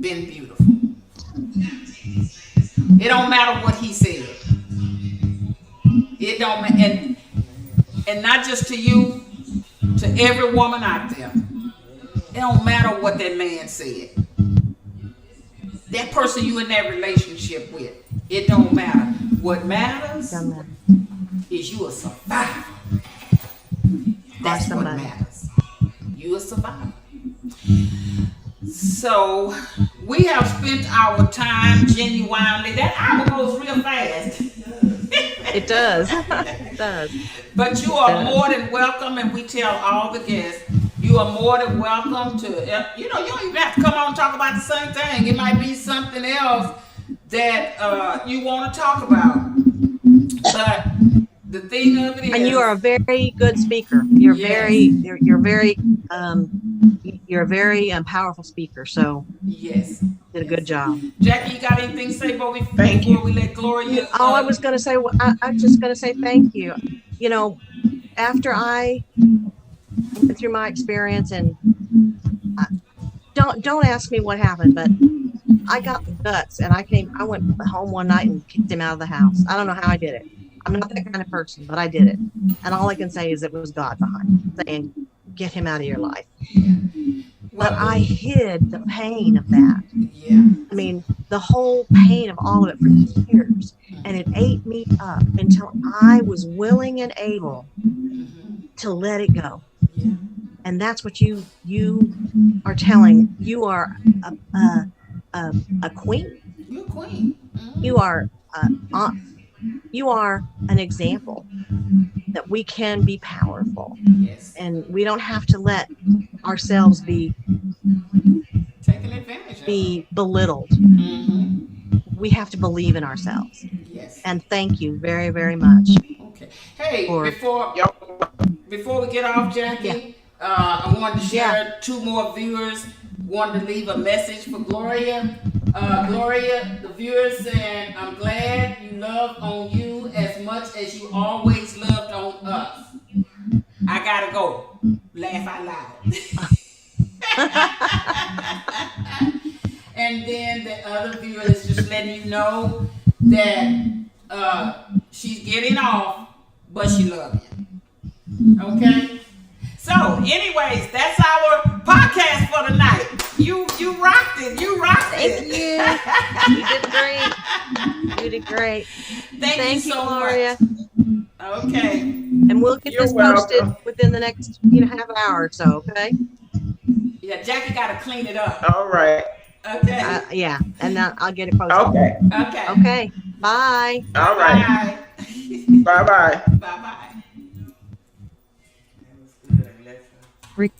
been beautiful. It don't matter what he said. It don't matter, and not just to you, to every woman out there. It don't matter what that man said. that person you in that relationship with. It don't matter. What matters Done that. is you a survivor. That's what somebody. matters. You a survivor. So we have spent our time genuinely. That hour goes real fast. It does. It does. But you are more than welcome, and we tell all the guests, you are more than welcome to, you don't even have to come on and talk about the same thing. It might be something else that you want to talk about. But the thing of it is, And you are a very good speaker. You're you're a very powerful speaker. So yes, did a good job. Jackie, you got anything to say before we let Gloria? All I was going to say, I'm just going to say thank you. You know, after I went through my experience, and don't ask me what happened, but I got the guts, and I went home one night and kicked him out of the house. I don't know how I did it. I'm not that kind of person, but I did it. And all I can say is it was God behind it, saying, get him out of your life. But I hid the pain of that. Yeah. I mean, the whole pain of all of it for years. And it ate me up until I was willing and able to let it go. Yeah. And that's what you are telling. You are a queen. You're a queen. Mm-hmm. You are an example that we can be powerful. Yes. And we don't have to let ourselves be taken advantage of. Be belittled. Mm-hmm. We have to believe in ourselves. Yes. And thank you very, very much. Okay. Hey, before we get off, Jackie, I wanted to share two more viewers wanted to leave a message for Gloria. Gloria, the viewers saying, I'm glad you love on you as much as you always loved on us. I gotta go. Laugh out loud. And then the other viewer is just letting you know that she's getting off, but she loves you. Okay? So, anyways, that's our podcast for tonight. You rocked it. You rocked it. Thank you. You did great. You did great. Thank you so Gloria. much. Okay. And we'll get this posted within the next half hour or so, okay? Yeah, Jackie got to clean it up. All right. Okay. Yeah, and then I'll get it posted. Okay. Okay. Okay. Bye. All right. Bye-bye. Bye-bye. Re-